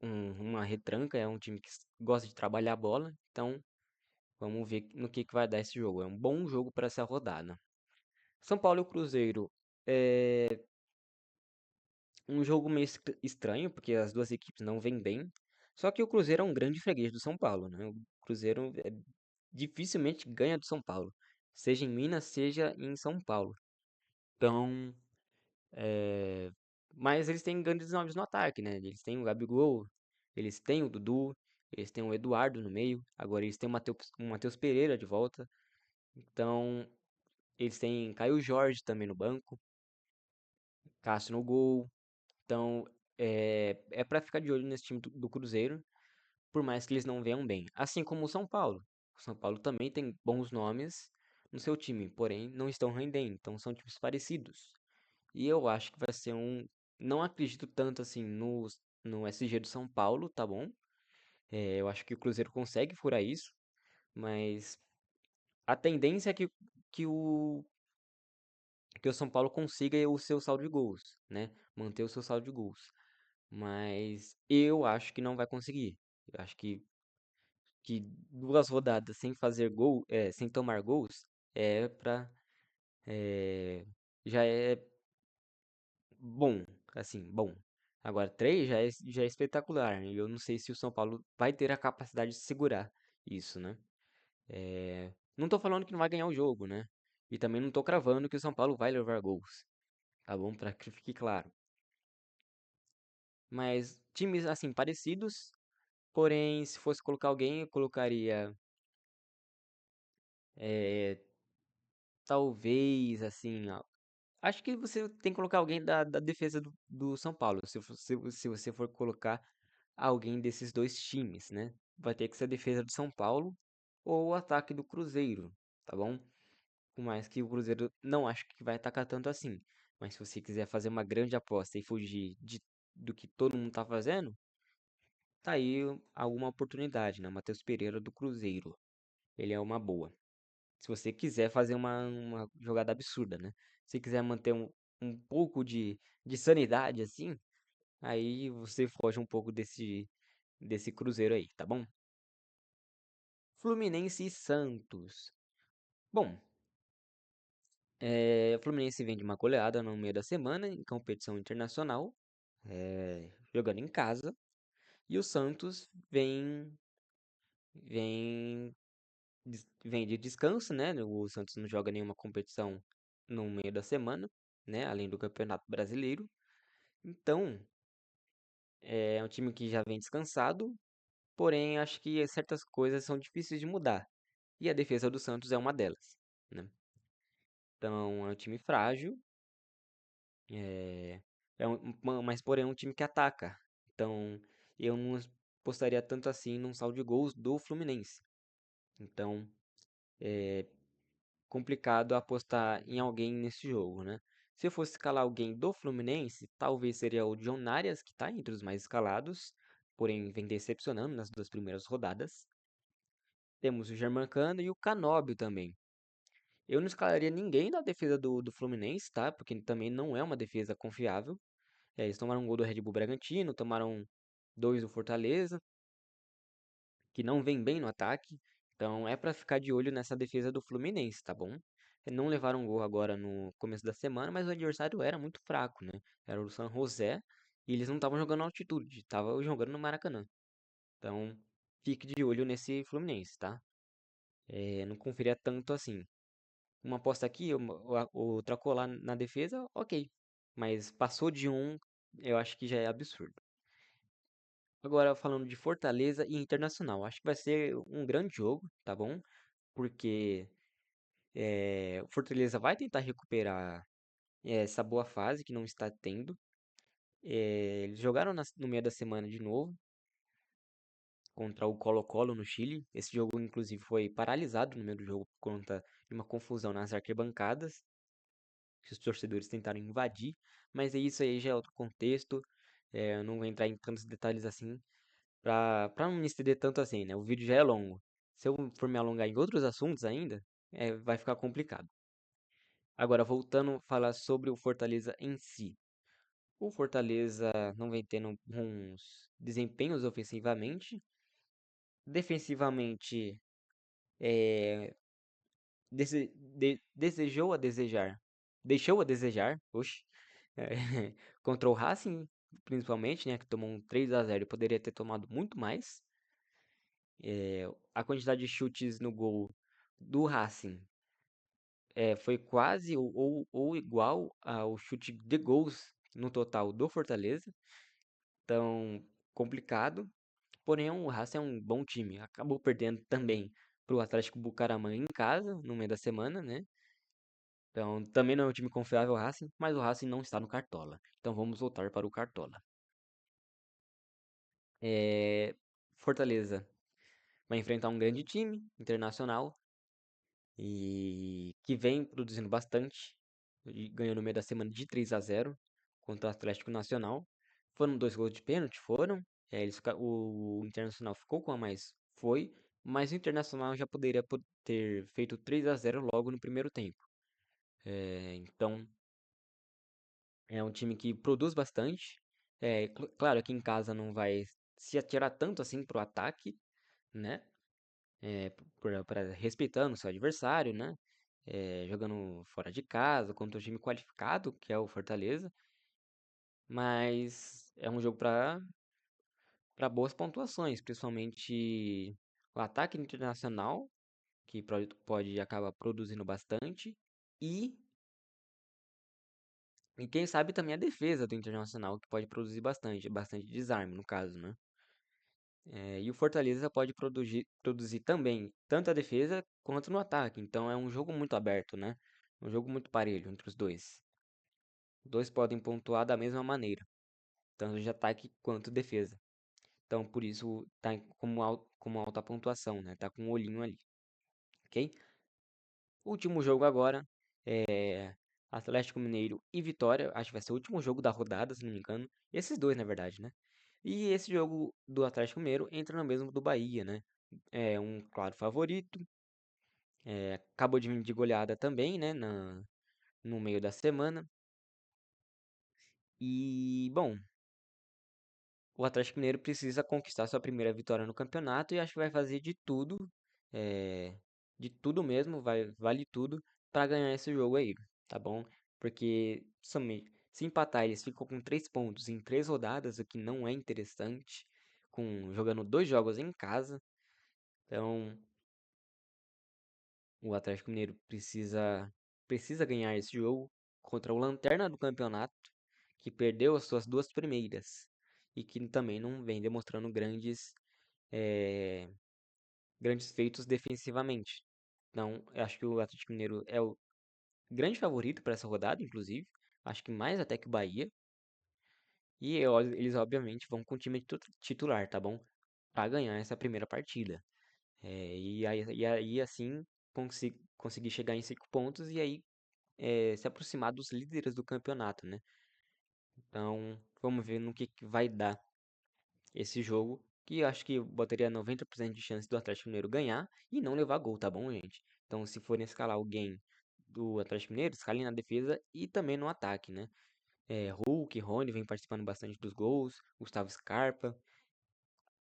S1: uma retranca, é um time que gosta de trabalhar a bola. Então, vamos ver no que vai dar esse jogo. É um bom jogo para essa rodada. São Paulo e o Cruzeiro é um jogo meio estranho, porque as duas equipes não vêm bem. Só que o Cruzeiro é um grande freguês do São Paulo, né? O Cruzeiro dificilmente ganha do São Paulo, seja em Minas, seja em São Paulo. Então, É, mas eles têm grandes nomes no ataque, né? Eles têm o Gabigol, eles têm o Dudu, eles têm o Eduardo no meio, agora eles têm o Matheus Pereira de volta. Então, eles têm Caio Jorge também no banco, Cássio no gol. Então, é para ficar de olho nesse time do Cruzeiro, por mais que eles não venham bem. Assim como o São Paulo. O São Paulo também tem bons nomes no seu time, porém não estão rendendo. Então, são times parecidos. E eu acho que vai ser um. Não acredito tanto assim no SG do São Paulo, tá bom? Eu acho que o Cruzeiro consegue furar isso, mas a tendência é que o São Paulo consiga o seu saldo de gols, né? Manter o seu saldo de gols. Mas eu acho que não vai conseguir. Eu acho que 2 rodadas sem fazer gol, sem tomar gols, é pra. é, já é bom, assim, bom. Agora, 3 já é espetacular, né? E eu não sei se o São Paulo vai ter a capacidade de segurar isso, né? Não tô falando que não vai ganhar o jogo, né? E também não tô cravando que o São Paulo vai levar gols, tá bom? Pra que fique claro. Mas times, assim, parecidos, porém, se fosse colocar alguém, eu colocaria, é, talvez, assim, acho que você tem que colocar alguém da defesa do São Paulo, se você for colocar alguém desses dois times, né? Vai ter que ser a defesa do São Paulo ou o ataque do Cruzeiro, tá bom? Por mais que o Cruzeiro não acho que vai atacar tanto assim. Mas se você quiser fazer uma grande aposta e fugir do que todo mundo tá fazendo, tá aí alguma oportunidade, né? Matheus Pereira do Cruzeiro. Ele é uma boa. Se você quiser fazer uma jogada absurda, né? Se quiser manter um pouco de sanidade, assim, aí você foge um pouco desse Cruzeiro aí, tá bom? Fluminense e Santos. Bom, o Fluminense vem de uma goleada no meio da semana em competição internacional, jogando em casa. E o Santos vem, vem de descanso, né? O Santos não joga nenhuma competição no meio da semana, né? Além do Campeonato Brasileiro. Então, é um time que já vem descansado, porém acho que certas coisas são difíceis de mudar. E a defesa do Santos é uma delas, né? Então, é um time frágil, é, mas porém é um time que ataca. Então, eu não apostaria tanto assim num saldo de gols do Fluminense. Então, complicado apostar em alguém nesse jogo, né? Se eu fosse escalar alguém do Fluminense, talvez seria o John Arias, que está entre os mais escalados, porém vem decepcionando nas 2 primeiras rodadas. Temos o Germancano e o Canóbio também. Eu não escalaria ninguém da defesa do Fluminense, tá? Porque também não é uma defesa confiável. Eles tomaram um gol do Red Bull Bragantino, tomaram 2 do Fortaleza, que não vem bem no ataque. Então é pra ficar de olho nessa defesa do Fluminense, tá bom? Não levaram um gol agora no começo da semana, mas o adversário era muito fraco, né? Era o San José e eles não estavam jogando na altitude, estavam jogando no Maracanã. Então fique de olho nesse Fluminense, tá? Não confiria tanto assim. Uma aposta aqui, outra colar na defesa, ok. Mas passou de um, eu acho que já é absurdo. Agora falando de Fortaleza e Internacional, acho que vai ser um grande jogo, tá bom? Porque o Fortaleza vai tentar recuperar essa boa fase que não está tendo. Eles jogaram no meio da semana de novo contra o Colo-Colo no Chile. Esse jogo, inclusive, foi paralisado no meio do jogo por conta de uma confusão nas arquibancadas, que os torcedores tentaram invadir. Mas isso aí já é outro contexto. Eu não vou entrar em tantos detalhes assim, pra não me estender tanto assim, né? O vídeo já é longo. Se eu for me alongar em outros assuntos ainda, vai ficar complicado. Agora, voltando a falar sobre o Fortaleza em si. O Fortaleza não vem tendo bons desempenhos ofensivamente. Defensivamente, é, desejou a desejar. Deixou a desejar, oxe, é, contra o Racing, principalmente, né, que tomou um 3-0 e poderia ter tomado muito mais. A quantidade de chutes no gol do Racing foi quase ou igual ao chute de gols no total do Fortaleza. Então, complicado. Porém, o Racing é um bom time. Acabou perdendo também para o Atlético Bucaramanga em casa, no meio da semana, né? Então, também não é um time confiável o Racing, mas o Racing não está no Cartola. Então, vamos voltar para o Cartola. É, Fortaleza vai enfrentar um grande time internacional e que vem produzindo bastante. E ganhou no meio da semana de 3-0 contra o Atlético Nacional. Foram dois gols de pênalti, foram. O Internacional ficou com a mais, foi. Mas o Internacional já poderia ter feito 3-0 logo no primeiro tempo. Então, é um time que produz bastante. Claro que em casa não vai se atirar tanto assim pro ataque, né? Respeitando o seu adversário, né? Jogando fora de casa contra um time qualificado, que é o Fortaleza. Mas é um jogo para boas pontuações, principalmente o ataque internacional, que pode acabar produzindo bastante, e, e quem sabe também a defesa do Internacional, que pode produzir bastante desarme, no caso, né? E o Fortaleza pode produzir também, tanto a defesa quanto no ataque. Então é um jogo muito aberto, né? Um jogo muito parelho entre os dois. Os dois podem pontuar da mesma maneira, tanto de ataque quanto defesa. Então por isso tá como alta pontuação, né? Tá com um olhinho ali, ok? Último jogo agora é Atlético Mineiro e Vitória. Acho que vai ser o último jogo da rodada, se não me engano. Esses dois, na verdade, né? E esse jogo do Atlético Mineiro entra no mesmo do Bahia, né? É um claro favorito. Acabou de vir de goleada também, né? No meio da semana. E, bom, o Atlético Mineiro precisa conquistar sua primeira vitória no campeonato e acho que vai fazer é, de tudo mesmo, vale tudo para ganhar esse jogo aí, tá bom? Porque somente se empatar eles ficam com 3 pontos em 3 rodadas, o que não é interessante, jogando 2 jogos em casa. Então, o Atlético Mineiro precisa ganhar esse jogo contra o lanterna do campeonato, que perdeu as suas 2 primeiras e que também não vem demonstrando eh, grandes feitos defensivamente. Então, eu acho que o Atlético Mineiro é o grande favorito para essa rodada, inclusive. Acho que mais até que o Bahia. E eles, obviamente, vão com o time titular, tá bom? Para ganhar essa primeira partida. E aí, assim, conseguir chegar em 5 pontos e aí se aproximar dos líderes do campeonato, né? Então, vamos ver no que vai dar esse jogo, que eu acho que botaria 90% de chance do Atlético Mineiro ganhar e não levar gol, tá bom, gente? Então, se forem escalar alguém do Atlético Mineiro, escalem na defesa e também no ataque, né? Hulk, Rony vem participando bastante dos gols, Gustavo Scarpa,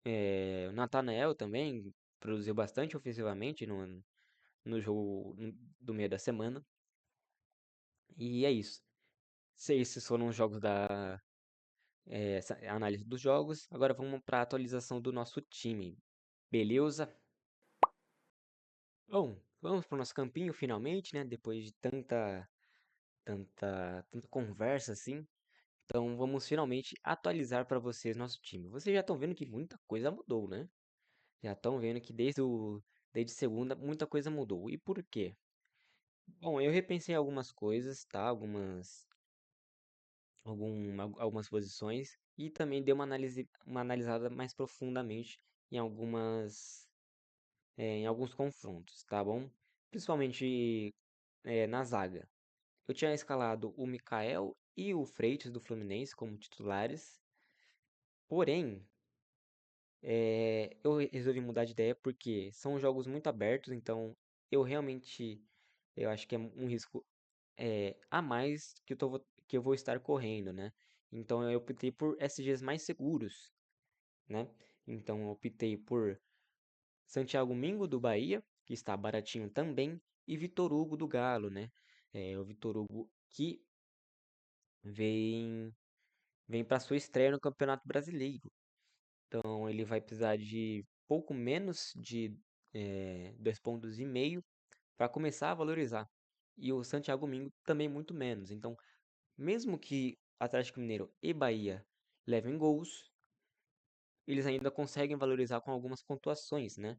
S1: o Natanael também produziu bastante ofensivamente no jogo do meio da semana. E é isso. Esses foram os jogos essa análise dos jogos. Agora vamos para a atualização do nosso time. Beleza? Bom, vamos para o nosso campinho finalmente, né? Depois de tanta conversa assim. Então vamos finalmente atualizar para vocês nosso time. Vocês já estão vendo que muita coisa mudou, né? Já estão vendo que desde segunda muita coisa mudou. E por quê? Bom, eu repensei algumas coisas, tá? Algumas posições e também dei uma analisada mais profundamente em em alguns confrontos, tá bom? Principalmente na zaga. Eu tinha escalado o Mikael e o Freitas do Fluminense como titulares, porém, eu resolvi mudar de ideia porque são jogos muito abertos, então eu realmente eu acho que é um risco a mais que eu vou estar correndo, né? Então eu optei por SGs mais seguros, né? Então eu optei por Santiago Mingo do Bahia, que está baratinho também, e Vitor Hugo do Galo, né? O Vitor Hugo que vem vem para sua estreia no Campeonato Brasileiro. Então ele vai precisar de pouco menos de 2,5 pontos para começar a valorizar. e o Santiago Mingo também muito menos. Então, mesmo que Atlético Mineiro e Bahia levem gols, eles ainda conseguem valorizar com algumas pontuações, né?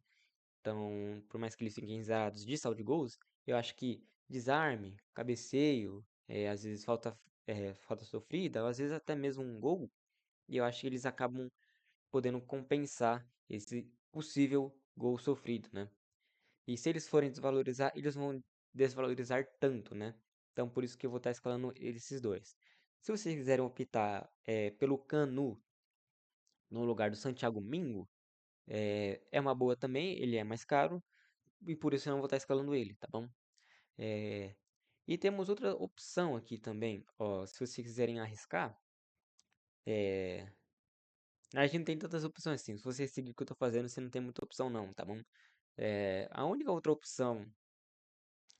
S1: Então, por mais que eles fiquem zerados de saldo de gols, eu acho que desarme, cabeceio, às vezes falta sofrida, às vezes até mesmo um gol, e eu acho que eles acabam podendo compensar esse possível gol sofrido, né? E se eles forem desvalorizar, eles vão desvalorizar tanto, né? Então, por isso que eu vou estar escalando esses dois. Se vocês quiserem optar pelo Canu no lugar do Santiago Mingo, é uma boa também, ele é mais caro, e por isso eu não vou estar escalando ele, tá bom? É, e temos outra opção aqui também, ó, se vocês quiserem arriscar, é, a gente não tem tantas opções assim, se você seguir o que eu tô fazendo, você não tem muita opção não, tá bom? A única outra opção,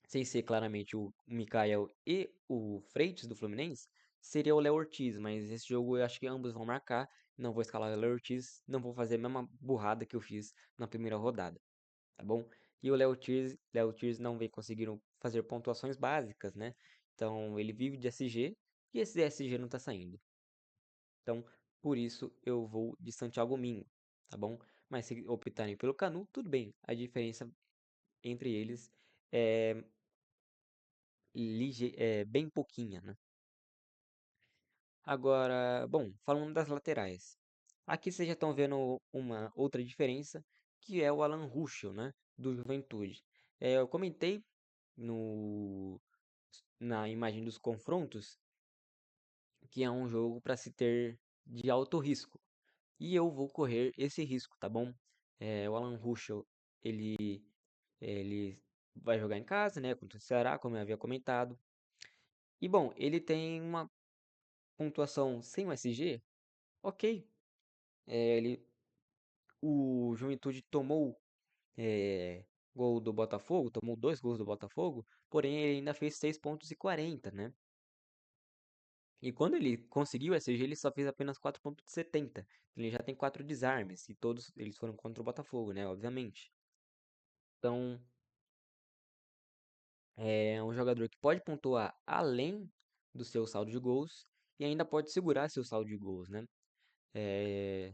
S1: sem ser claramente o Mikael e o Freitas do Fluminense, seria o Léo Ortiz, mas esse jogo eu acho que ambos vão marcar, não vou escalar o Léo Ortiz, não vou fazer a mesma burrada que eu fiz na primeira rodada, tá bom? E o Léo Ortiz não vem conseguindo fazer pontuações básicas, né? Então ele vive de SG e esse SG não tá saindo. Então, por isso eu vou de Santiago Mingo, tá bom? Mas se optarem pelo Canu, tudo bem. A diferença entre eles é, bem pouquinha, né? Agora, bom, falando das laterais. Aqui vocês já estão vendo uma outra diferença, que é o Alan Ruschel, né? Do Juventude. Eu comentei no, na imagem dos confrontos que é um jogo para se ter de alto risco. E eu vou correr esse risco, tá bom? O Alan Ruschel, ele vai jogar em casa, né? Contra o Ceará, como eu havia comentado. E bom, ele tem uma pontuação sem o SG, ok. Ele, o Juventude tomou gol do Botafogo, tomou dois gols do Botafogo, porém ele ainda fez 6,40 pontos, né? E quando ele conseguiu o SG, ele só fez apenas 4,70. Ele já tem 4 desarmes, e todos eles foram contra o Botafogo, né? Obviamente. Então, é um jogador que pode pontuar além do seu saldo de gols e ainda pode segurar seu saldo de gols, né? É,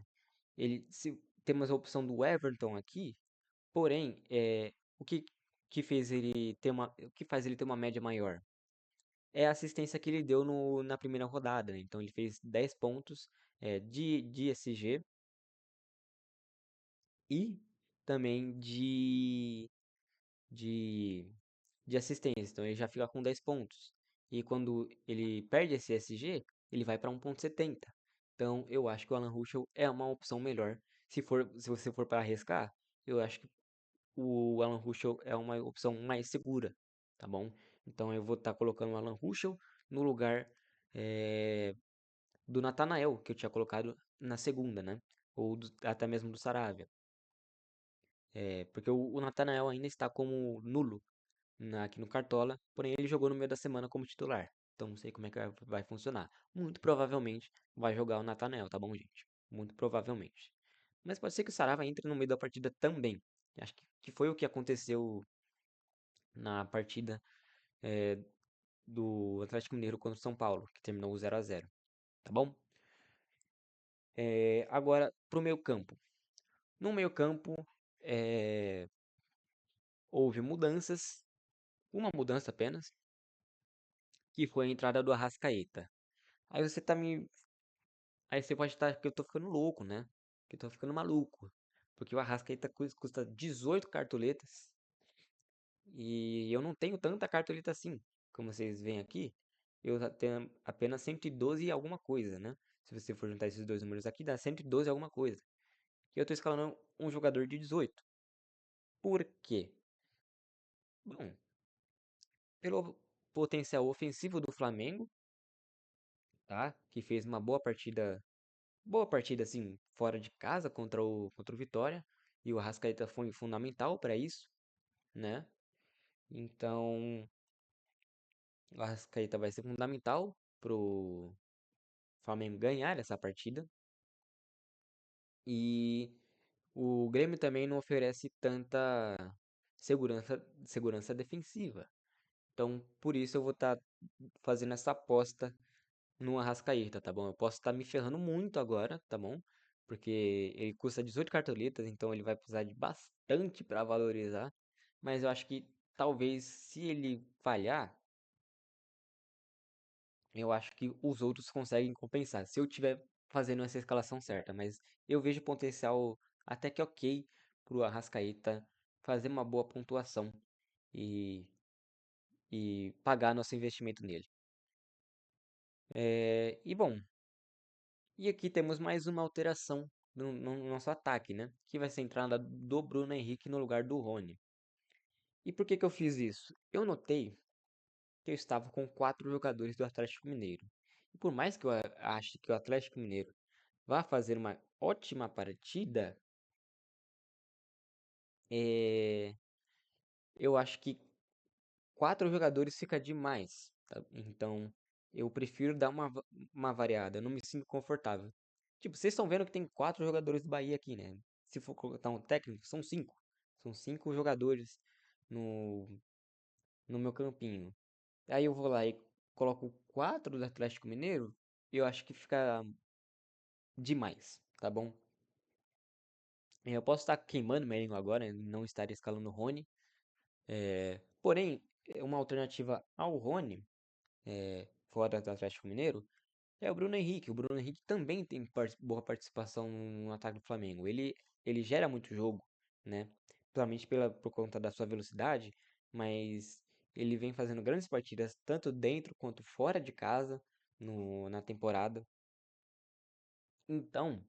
S1: se temos a opção do Everton aqui, porém, o que fez ele ter o que faz ele ter uma média maior é a assistência que ele deu na primeira rodada, né? Então ele fez 10 pontos de SG e também de, de assistência. Então ele já fica com 10 pontos. E quando ele perde esse SG, ele vai para 1,70. Então eu acho que o Alan Ruschel é uma opção melhor. Se você for para arriscar, eu acho que o Alan Ruschel é uma opção mais segura, tá bom? Então eu vou estar colocando o Alan Ruschel no lugar do Natanael, que eu tinha colocado na segunda, né? Ou até mesmo do Saravia. Porque o Natanael ainda está como nulo aqui no Cartola, porém ele jogou no meio da semana como titular. Então não sei como é que vai funcionar. Muito provavelmente vai jogar o Natanael, tá bom, gente? Muito provavelmente. Mas pode ser que o Sarava entre no meio da partida também. Acho que foi o que aconteceu na partida eh, do Atlético Mineiro contra o São Paulo, que terminou 0-0, tá bom? Agora, pro meio campo. No meio campo, eh, houve mudanças, uma mudança apenas, que foi a entrada do Arrascaeta. Aí você tá me. Aí você pode estar que eu tô ficando louco, né? Que eu tô ficando maluco. Porque o Arrascaeta custa 18 cartoletas. E eu não tenho tanta cartoleta assim. Como vocês veem aqui, eu tenho apenas 112 e alguma coisa, né? Se você for juntar esses dois números aqui, dá 112 e alguma coisa. E eu tô escalando um jogador de 18. Por quê? Bom, pelo potencial ofensivo do Flamengo, tá? Que fez uma boa partida assim, fora de casa contra o Vitória, e o Arrascaeta foi fundamental para isso, né? Então, o Arrascaeta vai ser fundamental pro Flamengo ganhar essa partida. E o Grêmio também não oferece tanta segurança defensiva. Então, por isso eu vou estar fazendo essa aposta no Arrascaeta, tá bom? Eu posso estar me ferrando muito agora, tá bom? Porque ele custa 18 cartoletas, então ele vai precisar de bastante para valorizar. Mas eu acho que talvez se ele falhar, eu acho que os outros conseguem compensar. Se eu tiver fazendo essa escalação certa, mas eu vejo potencial até que ok pro Arrascaeta fazer uma boa pontuação e, e pagar nosso investimento nele. E bom, e aqui temos mais uma alteração no nosso ataque, né? Que vai ser a entrada do Bruno Henrique no lugar do Rony. E por que que eu fiz isso? Eu notei que eu estava com quatro jogadores do Atlético Mineiro. E por mais que eu ache que o Atlético Mineiro vá fazer uma ótima partida, é, eu acho que quatro jogadores fica demais, tá? Então eu prefiro dar uma variada, eu não me sinto confortável. Tipo, vocês estão vendo que tem quatro jogadores do Bahia aqui, né? Se for colocar um técnico, são cinco. São cinco jogadores no, no meu campinho. Aí eu vou lá e coloco quatro do Atlético Mineiro, eu acho que fica demais, tá bom? Eu posso estar queimando meu elenco agora, não estar escalando o Rony. Porém, uma alternativa ao Rony, fora do Atlético Mineiro, é o Bruno Henrique. O Bruno Henrique também tem boa participação no ataque do Flamengo. Ele gera muito jogo, né? Principalmente por conta da sua velocidade, mas ele vem fazendo grandes partidas, tanto dentro quanto fora de casa, na temporada. Então,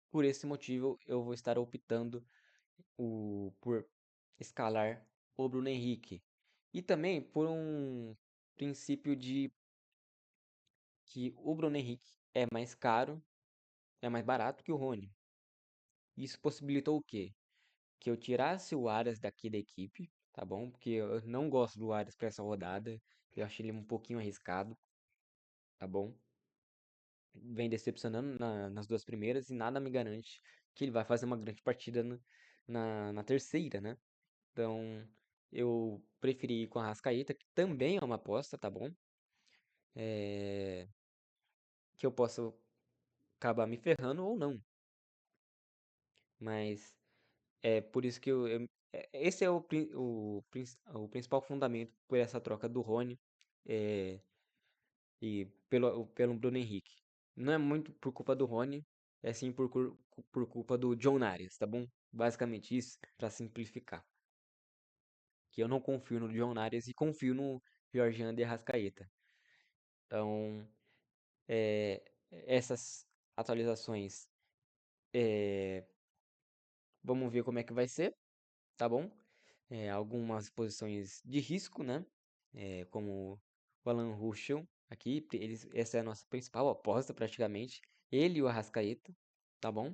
S1: por esse motivo, eu vou estar optando por escalar o Bruno Henrique. E também por um princípio de que o Bruno Henrique é mais caro, é mais barato que o Rony. Isso possibilitou o quê? Que eu tirasse o Arias daqui da equipe, tá bom? Porque eu não gosto do Arias para essa rodada. Eu achei ele um pouquinho arriscado, tá bom? Vem decepcionando nas duas primeiras e nada me garante que ele vai fazer uma grande partida na terceira, né? Então, eu preferi ir com a Arrascaeta, que também é uma aposta, tá bom? É, que eu posso acabar me ferrando ou não. Mas é por isso que esse é o principal fundamento por essa troca do Rony é, e pelo Bruno Henrique. Não é muito por culpa do Rony, é sim por culpa do John Arias, tá bom? Basicamente isso, para simplificar. Que eu não confio no John Arias e confio no Georgiano de Arrascaeta. Então, é, essas atualizações, é, vamos ver como é que vai ser, tá bom? Algumas posições de risco, né? Como o Alan Ruschel aqui, essa é a nossa principal aposta praticamente. Ele e o Arrascaeta, tá bom?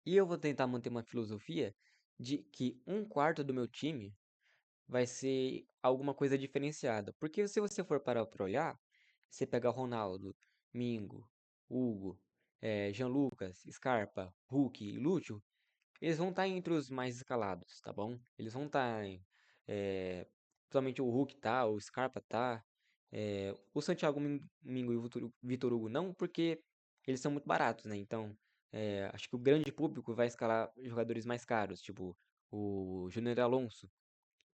S1: E eu vou tentar manter uma filosofia de que um quarto do meu time vai ser alguma coisa diferenciada. Porque se você for parar para olhar, você pega Ronaldo, Mingo, Hugo, Jean Lucas, Scarpa, Hulk e Lúcio, eles vão estar entre os mais escalados, tá bom? Eles vão estar principalmente o Hulk tá, o Scarpa tá, o Santiago Mingo e o Vitor Hugo não, porque eles são muito baratos, né? Então, acho que o grande público vai escalar jogadores mais caros, tipo o Júnior Alonso,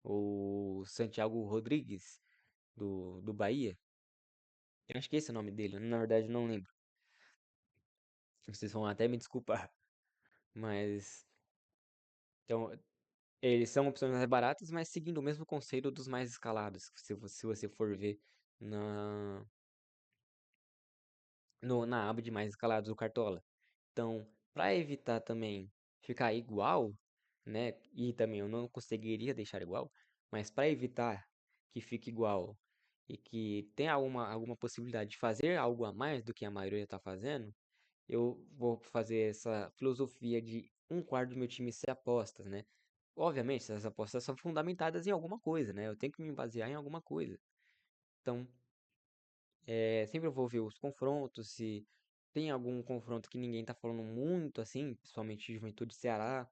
S1: o Santiago Rodrigues, do Bahia. Eu acho que esse é o nome dele, na verdade não lembro. Vocês vão até me desculpar. Mas, então, eles são opções mais baratas, mas seguindo o mesmo conceito dos mais escalados, se você for ver na, na aba de mais escalados do Cartola. Então, para evitar também ficar igual, né? E também eu não conseguiria deixar igual, mas para evitar que fique igual e que tenha alguma possibilidade de fazer algo a mais do que a maioria está fazendo, eu vou fazer essa filosofia de um quarto do meu time ser apostas, né? Obviamente, essas apostas são fundamentadas em alguma coisa, né? Eu tenho que me basear em alguma coisa. Então, sempre eu vou ver os confrontos, se tem algum confronto que ninguém tá falando muito assim, principalmente Juventude e Ceará,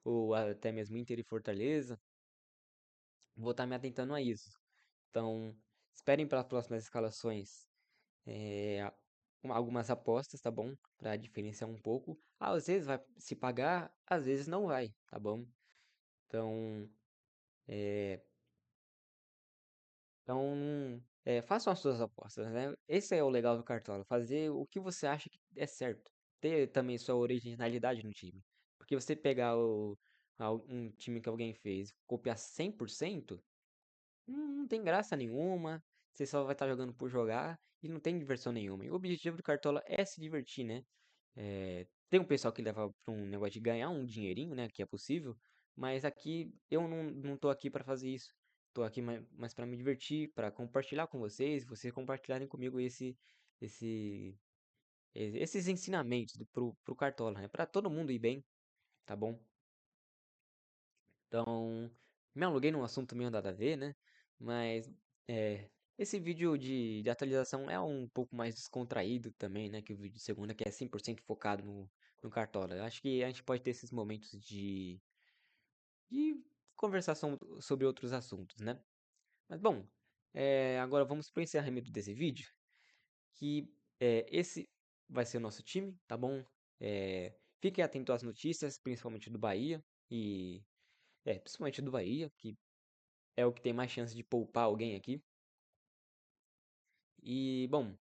S1: ou até mesmo Inter e Fortaleza. vou estar me atentando a isso. Então, esperem para as próximas escalações é, algumas apostas, tá bom? Para diferenciar um pouco. Às vezes vai se pagar, às vezes não vai, tá bom? Então, é, façam as suas apostas, né? Esse é o legal do Cartola, fazer o que você acha que é certo. Ter também sua originalidade no time. Porque você pegar um time que alguém fez, copiar 100%, não tem graça nenhuma. Você só vai estar jogando por jogar e não tem diversão nenhuma. E o objetivo do Cartola é se divertir, né? Tem um pessoal que leva para um negócio de ganhar um dinheirinho, né? Que é possível. Mas aqui eu não tô aqui para fazer isso. Tô aqui mais para me divertir, para compartilhar com vocês compartilharem comigo esse, esses ensinamentos pro Cartola, né? Para todo mundo ir bem, tá bom? Então, me aluguei num assunto meio nada a ver, né? Mas é, esse vídeo de atualização é um pouco mais descontraído também, né? Que o vídeo de segunda, que é 100% focado no Cartola. Eu acho que a gente pode ter esses momentos de conversação sobre outros assuntos, né? Mas bom, agora vamos para o encerramento desse vídeo, que esse vai ser o nosso time, tá bom? Fiquem atentos às notícias, principalmente do Bahia, e principalmente do Bahia, que é o que tem mais chance de poupar alguém aqui. E, bom,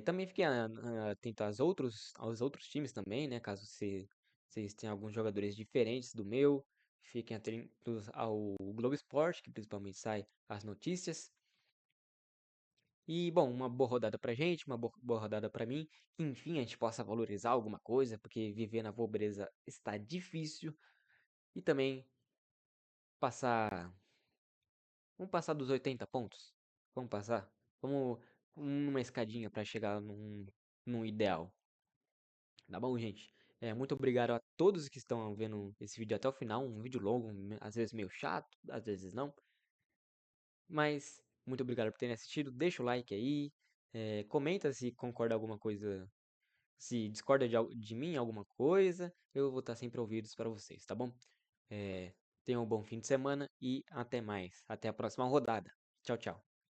S1: também fiquem atento aos outros times também, né? Caso vocês tenham alguns jogadores diferentes do meu, fiquem atentos ao Globo Esporte, que principalmente sai as notícias. E, bom, uma boa rodada pra gente, uma boa rodada pra mim. Que, enfim, a gente possa valorizar alguma coisa, porque viver na pobreza está difícil. E também passar. Vamos passar dos 80 pontos? Vamos passar? Vamos numa escadinha pra chegar num ideal. Tá bom, gente? Muito obrigado a todos que estão vendo esse vídeo até o final. Um vídeo longo, às vezes meio chato, às vezes não. Mas muito obrigado por terem assistido. Deixa o like aí. Comenta se concorda alguma coisa, se discorda de mim alguma coisa. Eu vou estar sempre ouvidos para vocês, tá bom? Tenham um bom fim de semana e até mais. Até a próxima rodada. Tchau, tchau.